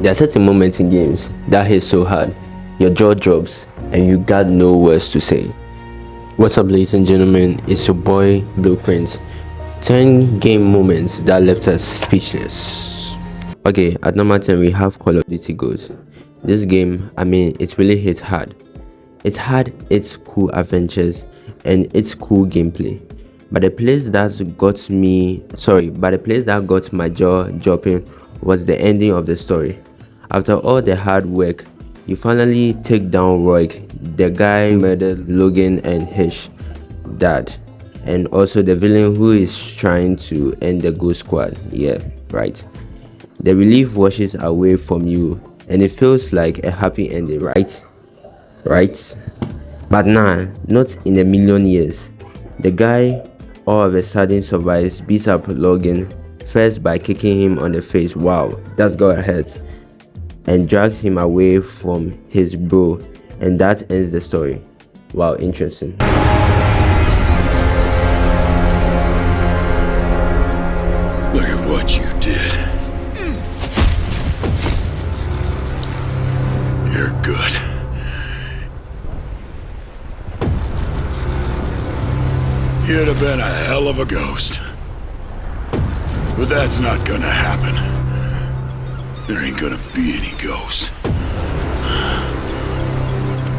There are certain moments in games that hit so hard, your jaw drops and you got no words to say. What's up, ladies and gentlemen? It's your boy Blueprint. 10 game moments that left us speechless. Okay, at number 10 we have Call of Duty Ghosts. This game, it really hits hard. It had its cool adventures and its cool gameplay. But the place that got my jaw dropping was the ending of the story. After all the hard work, you finally take down Roy, the guy who murdered Logan and his dad, and also the villain who is trying to end the Ghost Squad. Yeah, right. The relief washes away from you and it feels like a happy ending, right? But nah, not in a million years. The guy all of a sudden survives, beats up Logan first by kicking him on the face. Wow, that's got hurt, and drags him away from his bro, and that ends the story. Wow, interesting. Look at what you did. You're good. You'd have been a hell of a ghost. But that's not gonna happen. There ain't gonna be any ghosts.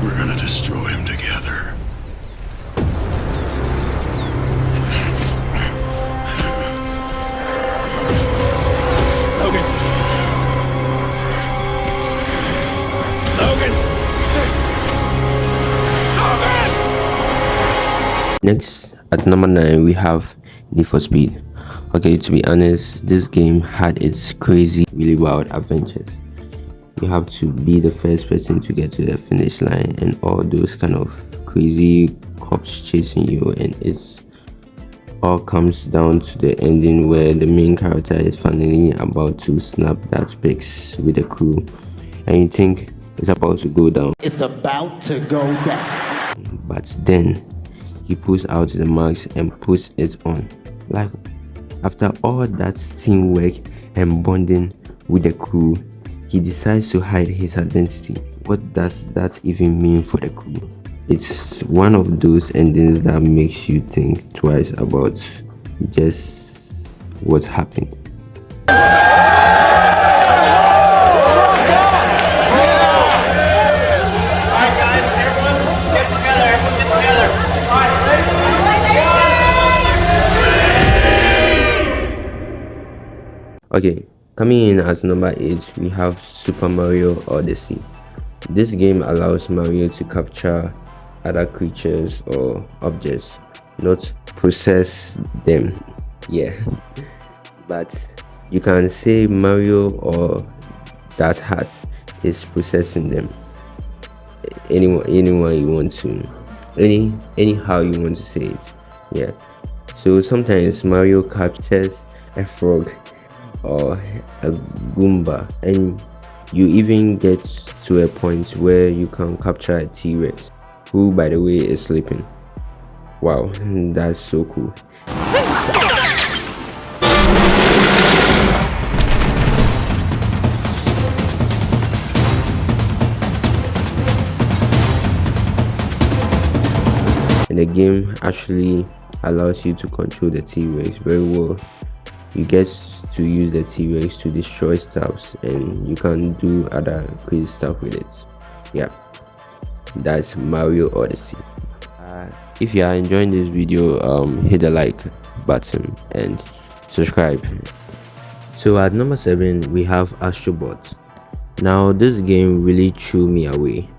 We're gonna destroy him together. Logan! Logan! Logan! Next, at number 9 we have Need for Speed. Okay, to be honest, this game had its crazy, really wild adventures. You have to be the first person to get to the finish line and all those kind of crazy cops chasing you, and it's all comes down to the ending where the main character is finally about to snap that pics with the crew, and you think it's about to go down. It's about to go down. But then he pulls out the mask and puts it on. Like, after all that teamwork and bonding with the crew, he decides to hide his identity. What does that even mean for the crew? It's one of those endings that makes you think twice about just what happened. Okay, coming in as number 8 we have Super Mario Odyssey. This game allows Mario to capture other creatures or objects, not process them. Yeah, but you can say Mario or that hat is processing them. Anyone you want to, anyhow you want to say it. Yeah, so sometimes Mario captures a frog or a Goomba, and you even get to a point where you can capture a T-Rex, who by the way is sleeping. Wow, that's so cool. And the game actually allows you to control the T-Rex very well. You get to use the T-Rex to destroy stuffs, and you can do other crazy stuff with it. Yeah, that's Mario Odyssey. If you are enjoying this video, hit the like button and subscribe. So at number 7 we have Astrobot. Now this game really threw me away.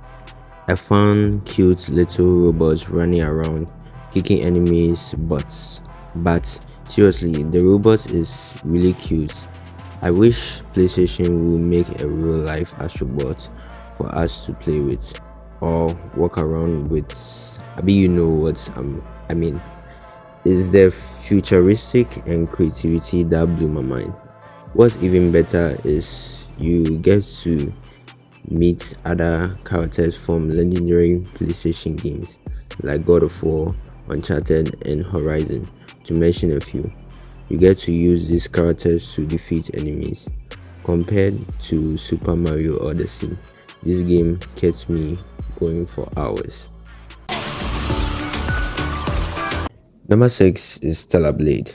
A fun, cute little robots running around kicking enemies' butts, but seriously, the robot is really cute. I wish PlayStation would make a real life Astrobot for us to play with or walk around with. You know what I mean. It's the futuristic and creativity that blew my mind. What's even better is you get to meet other characters from legendary PlayStation games like God of War, Uncharted and Horizon, to mention a few. You get to use these characters to defeat enemies. Compared to Super Mario Odyssey, this game kept me going for hours. Number 6 is Stellar Blade.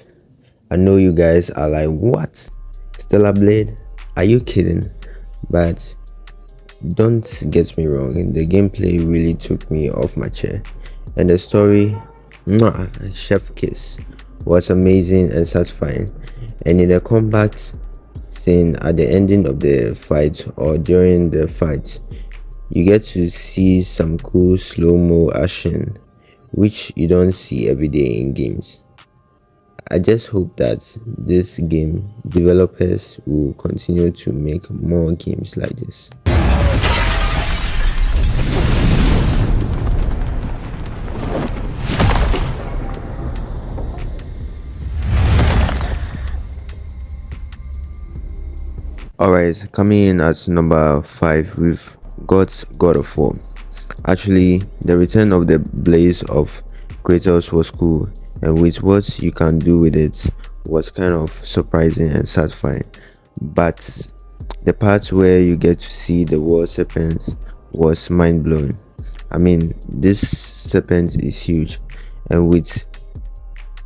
I know you guys are like, what? Stellar Blade? Are you kidding? But don't get me wrong, the gameplay really took me off my chair, and the story, mwah, chef kiss, was amazing and satisfying. And in the combat scene at the ending of the fight or during the fight, you get to see some cool slow-mo action which you don't see every day in games. I just hope that this game developers will continue to make more games like this. Alright, coming in at number 5, we've got God of War. Actually, the return of the blaze of Kratos was cool, and with what you can do with it was kind of surprising and satisfying. But the part where you get to see the war serpent was mind-blowing. I mean, this serpent is huge, and with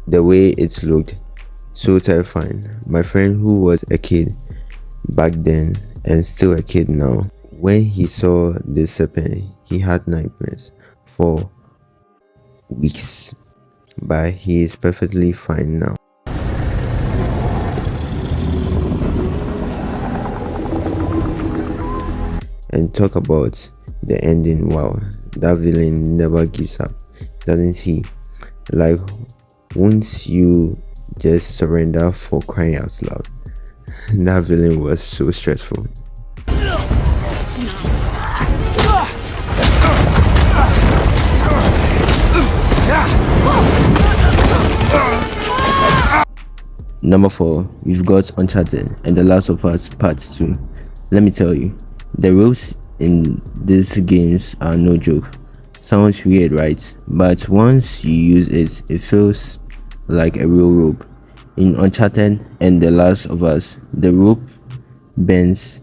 the way it looked, so terrifying. My friend who was a kid back then and still a kid now, when he saw this serpent, he had nightmares for weeks, but he is perfectly fine now. And talk about the ending, wow, that villain never gives up, doesn't he? Like, once you just surrender, for crying out loud. That villain was so stressful. Number 4, we've got Uncharted and The Last of Us Part 2. Let me tell you, the rules in these games are no joke. Sounds weird, right? But once you use it, it feels like a real rope. In Uncharted and The Last of Us, the rope bends,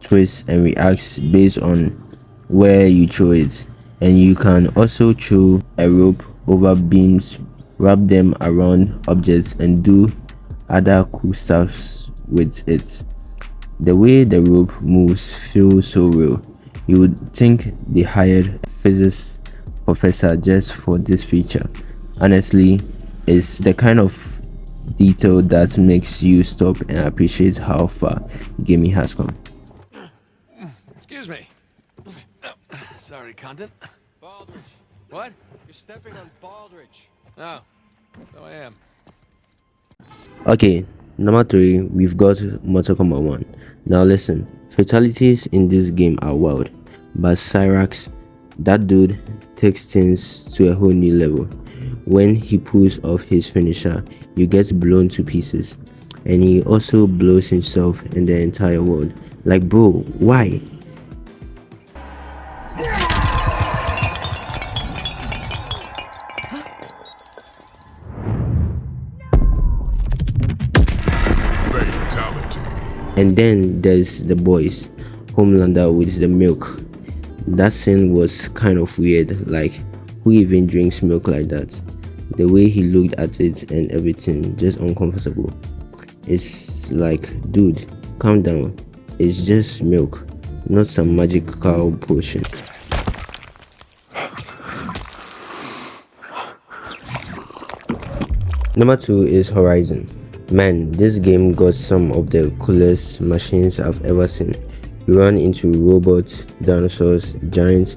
twists, and reacts based on where you throw it. And you can also throw a rope over beams, wrap them around objects, and do other cool stuff with it. The way the rope moves feels so real. You would think they hired a physics professor just for this feature. Honestly, it's the kind of detail that makes you stop and appreciate how far gaming has come. Excuse me. Sorry, content. Baldridge, What? you're stepping on Baldridge. Oh, so I am. Okay, number 3, we've got Mortal Kombat 1. Now listen, fatalities in this game are wild, but Cyrax, that dude, takes things to a whole new level. When he pulls off his finisher, you get blown to pieces, and he also blows himself and the entire world. Like, bro, why? And then there's the boys, Homelander with the milk. That scene was kind of weird, like, who even drinks milk like that? The way he looked at it and everything, just uncomfortable. It's like, dude, calm down, it's just milk, not some magical potion. Number 2 is Horizon. Man, this game got some of the coolest machines I've ever seen. You run into robots, dinosaurs, giants,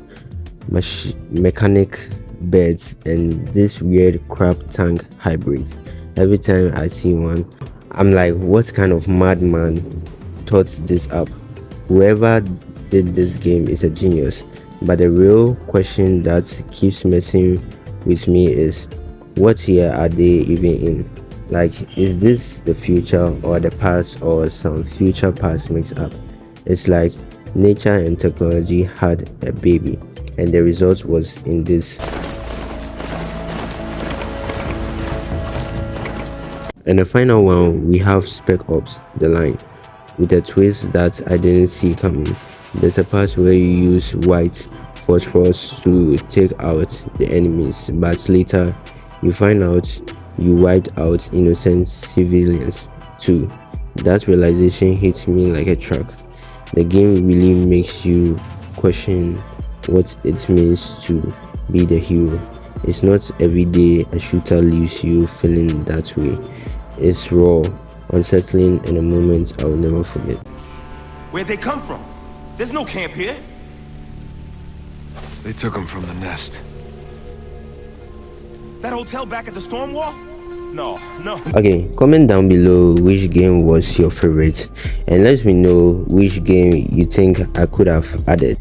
mechanic birds, and this weird crab tank hybrid. Every time I see one, I'm like, what kind of madman thought this up? Whoever did this game is a genius. But the real question that keeps messing with me is, what year are they even in? Like, is this the future or the past or some future past mixed up? It's like nature and technology had a baby, and the result was in this. And the final one, we have Spec Ops: The Line. with a twist that I didn't see coming. There's a part where you use white phosphorus to take out the enemies, but later you find out you wiped out innocent civilians too. That realization hits me like a truck. The game really makes you question what it means to be the hero. It's not every day a shooter leaves you feeling that way. It's raw, unsettling, and a moment I'll never forget. Where'd they come from? There's no camp here. They took him from the nest. That hotel back at the storm wall? No, no. Okay, comment down below which game was your favorite and let me know which game you think I could have added.